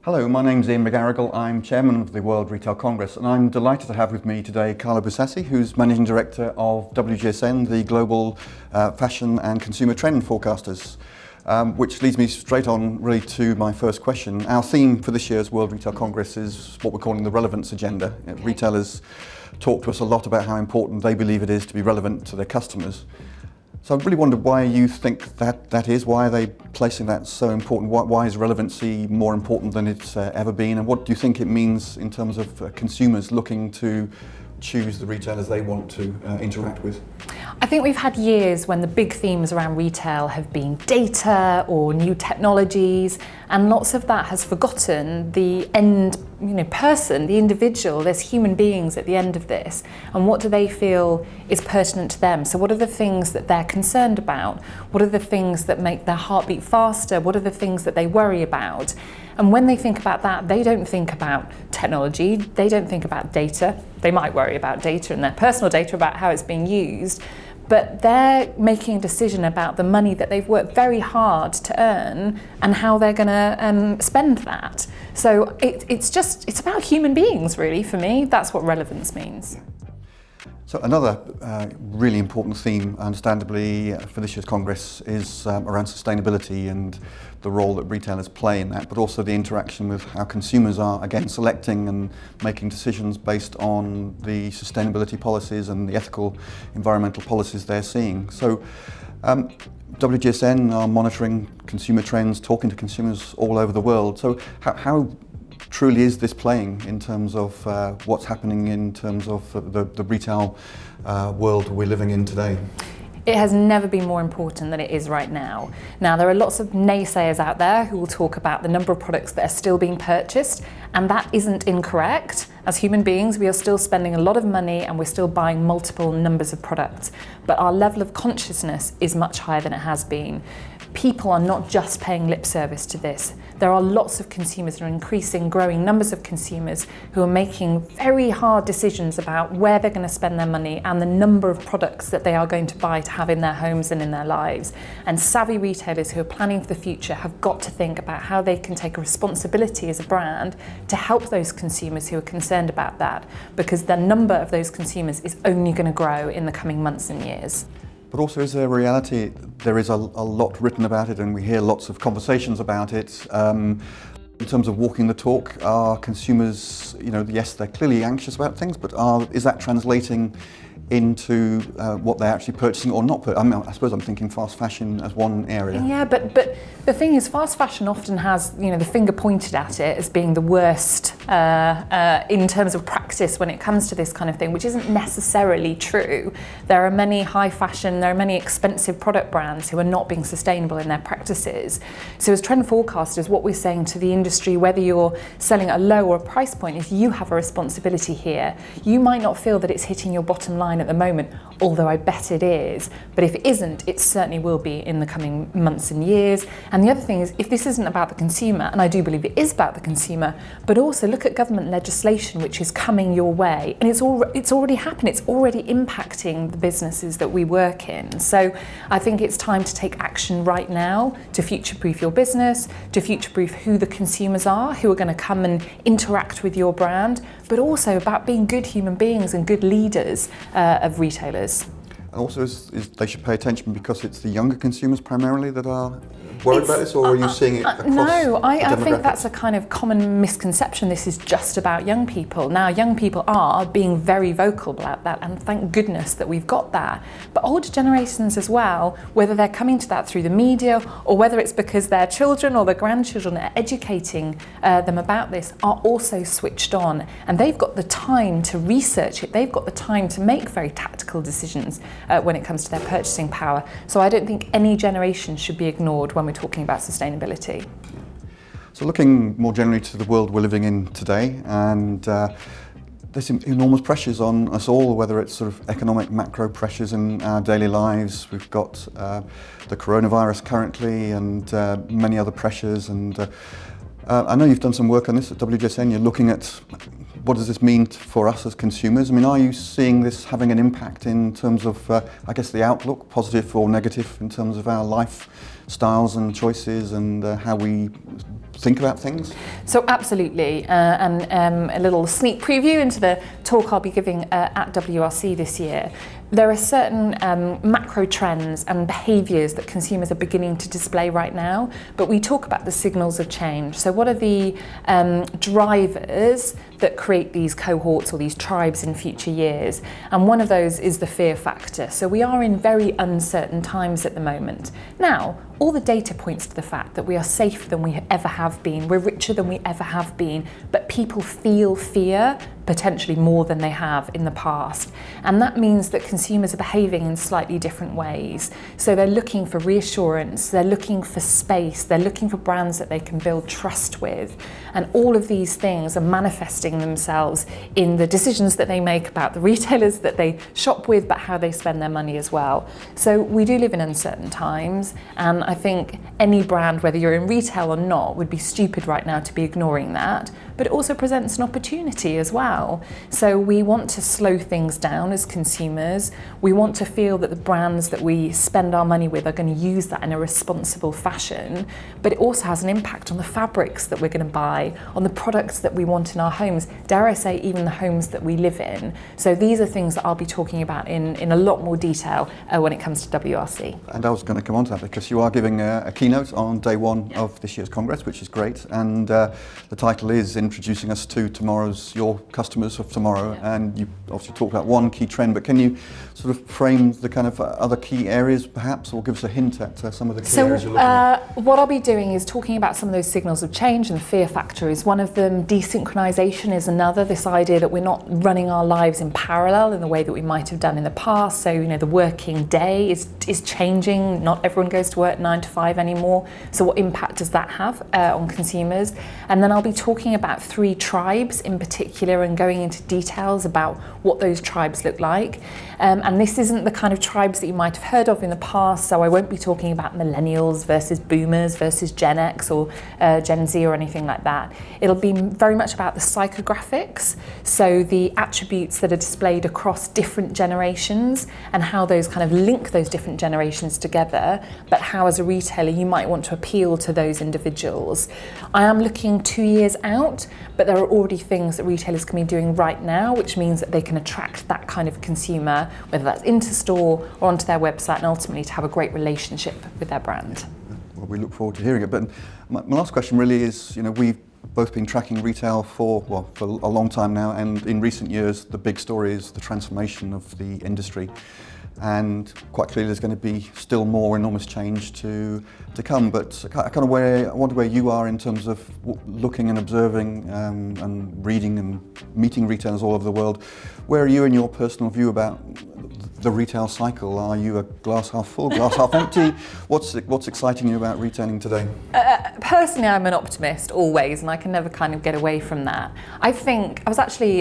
Hello, my name's McGarrigle. I'm Chairman of the World Retail Congress, and I'm delighted to have with me today Carla Buzasi, who's Managing Director of WGSN, the Global Fashion and Consumer Trend Forecasters, which leads me straight on really to my first question. Our theme for this year's World Retail Congress is what we're calling the Relevance Agenda. Retailers talk to us a lot about how important they believe it is to be relevant to their customers. So I really wondered why you think that is. Why are they placing that so important? Why is relevancy more important than it's ever been? And what do you think it means in terms of consumers looking to choose the retailers they want to interact with? I think we've had years when the big themes around retail have been data or new technologies, and lots of that has forgotten the end person, the individual. There's human beings at the end of this, and what do they feel is pertinent to them? So what are the things that they're concerned about? What are the things that make their heart beat faster? What are the things that they worry about? And when they think about that, they don't think about technology, they don't think about data. They might worry about data and their personal data about how it's being used, but they're making a decision about the money that they've worked very hard to earn and how they're going to spend that. So it's about human beings, really, for me. That's what relevance means. So another really important theme, understandably, for this year's Congress is around sustainability and the role that retailers play in that, but also the interaction with how consumers are, again, selecting and making decisions based on the sustainability policies and the ethical environmental policies they're seeing. So WGSN are monitoring consumer trends, talking to consumers all over the world. So how truly is this playing in terms of what's happening in terms of the retail world we're living in today? It has never been more important than it is right now. Now, there are lots of naysayers out there who will talk about the number of products that are still being purchased, and that isn't incorrect. As human beings, we are still spending a lot of money and we're still buying multiple numbers of products, but our level of consciousness is much higher than it has been. People are not just paying lip service to this. There are lots of consumers, there are increasing, growing numbers of consumers who are making very hard decisions about where they're going to spend their money and the number of products that they are going to buy to have in their homes and in their lives. And savvy retailers who are planning for the future have got to think about how they can take a responsibility as a brand to help those consumers who are concerned about that, because the number of those consumers is only going to grow in the coming months and years. But also, is there a reality? There is a lot written about it, and we hear lots of conversations about it. In terms of walking the talk, are consumers, yes, they're clearly anxious about things, but is that translating into what they're actually purchasing or not? I suppose I'm thinking fast fashion as one area. Yeah, but the thing is, fast fashion often has the finger pointed at it as being the worst in terms of practice when it comes to this kind of thing, which isn't necessarily true. There are many high fashion, there are many expensive product brands who are not being sustainable in their practices. So as trend forecasters, what we're saying to the industry, whether you're selling at a low or a price point, is you have a responsibility here. You might not feel that it's hitting your bottom line at the moment, although I bet it is. But if it isn't, it certainly will be in the coming months and years. And the other thing is, if this isn't about the consumer, and I do believe it is about the consumer, but also look at government legislation which is coming your way, and it's already happened, it's already impacting the businesses that we work in. So I think it's time to take action right now to future-proof your business, to future-proof who the consumers are, who are going to come and interact with your brand, but also about being good human beings and good leaders of retailers. And also, they should pay attention because it's the younger consumers primarily that are worried about this, or are you seeing it across No, I the think that's a kind of common misconception. This is just about young people. Now, young people are being very vocal about that, and thank goodness that we've got that. But older generations as well, whether they're coming to that through the media or whether it's because their children or their grandchildren are educating them about this, are also switched on. And they've got the time to research it. They've got the time to make very tactical decisions when it comes to their purchasing power. So I don't think any generation should be ignored when we're talking about sustainability. So looking more generally to the world we're living in today, and there's enormous pressures on us all, whether it's sort of economic macro pressures in our daily lives. We've got the coronavirus currently and many other pressures. And I know you've done some work on this at WGSN. You're looking at what does this mean for us as consumers? I mean, are you seeing this having an impact in terms of, I guess, the outlook, positive or negative, in terms of our lifestyles and choices and how we think about things? So absolutely, and a little sneak preview into the talk I'll be giving at WRC this year. There are certain macro trends and behaviours that consumers are beginning to display right now, but we talk about the signals of change. So what are the drivers that create these cohorts or these tribes in future years? And one of those is the fear factor. So we are in very uncertain times at the moment. Now, all the data points to the fact that we are safer than we ever have been, we're richer than we ever have been, but people feel fear potentially more than they have in the past. And that means that consumers are behaving in slightly different ways. So they're looking for reassurance, they're looking for space, they're looking for brands that they can build trust with. And all of these things are manifesting themselves in the decisions that they make about the retailers that they shop with, but how they spend their money as well. So we do live in uncertain times, and I think any brand, whether you're in retail or not, would be stupid right now to be ignoring that. But it also presents an opportunity as well. So we want to slow things down as consumers. We want to feel that the brands that we spend our money with are going to use that in a responsible fashion. But it also has an impact on the fabrics that we're going to buy, on the products that we want in our homes, dare I say even the homes that we live in. So these are things that I'll be talking about in a lot more detail when it comes to WRC. And I was going to come on to that because you are giving a keynote on day one of this year's Congress, which is great. And the title is introducing us to your customers of tomorrow. Yeah. And you obviously talked about one key trend, but can you sort of frame the kind of other key areas perhaps, or give us a hint at some of the key areas you're looking at? What I'll be doing is talking about some of those signals of change, and the fear factor is one of them. Desynchronization is another, this idea that we're not running our lives in parallel in the way that we might have done in the past. So, the working day is changing. Not everyone goes to work 9 to 5 anymore. So what impact does that have on consumers? And then I'll be talking about 3 tribes in particular and going into details about what those tribes look like. And this isn't the kind of tribes that you might have heard of in the past, so I won't be talking about millennials versus boomers versus Gen X or Gen Z or anything like that. It'll be very much about the psychographics, so the attributes that are displayed across different generations and how those kind of link those different generations together, but how as a retailer you might want to appeal to those individuals. I am looking 2 years out, but there are already things that retailers can be doing right now, which means that they can attract that kind of consumer, whether that's into store or onto their website, and ultimately to have a great relationship with their brand. Well, we look forward to hearing it. But my last question really is, we've both been tracking retail for a long time now, and in recent years the big story is the transformation of the industry. And quite clearly there's going to be still more enormous change to come, but I wonder where you are in terms of looking and observing and reading and meeting retailers all over the world. Where are you in your personal view about the retail cycle? Are you a glass half full, glass half empty? What's exciting you about retailing today? Personally, I'm an optimist always, and I can never kind of get away from that. I think I was actually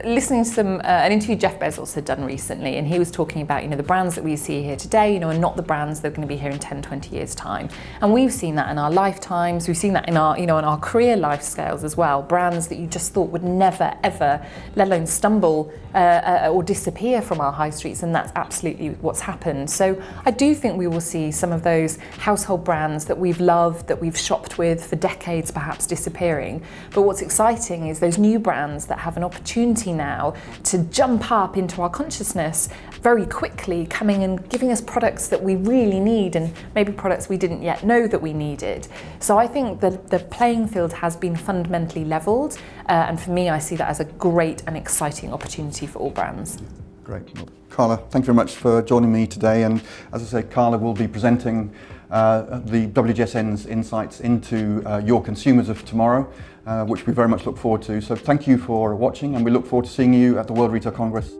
listening to an interview Jeff Bezos had done recently, and he was talking about the brands that we see here today, are not the brands that are going to be here in 10, 20 years time. And we've seen that in our lifetimes. We've seen that in our in our career life scales as well. Brands that you just thought would never ever, let alone stumble or disappear from our high streets, and that's absolutely what's happened. So I do think we will see some of those household brands that we've loved, that we've shopped with for decades perhaps disappearing. But what's exciting is those new brands that have an opportunity now to jump up into our consciousness very quickly, coming and giving us products that we really need, and maybe products we didn't yet know that we needed. So I think the playing field has been fundamentally levelled, and for me I see that as a great and exciting opportunity for all brands. Great. Well, Carla, thank you very much for joining me today, and as I say, Carla will be presenting the WGSN's insights into your consumers of tomorrow, which we very much look forward to. So thank you for watching, and we look forward to seeing you at the World Retail Congress.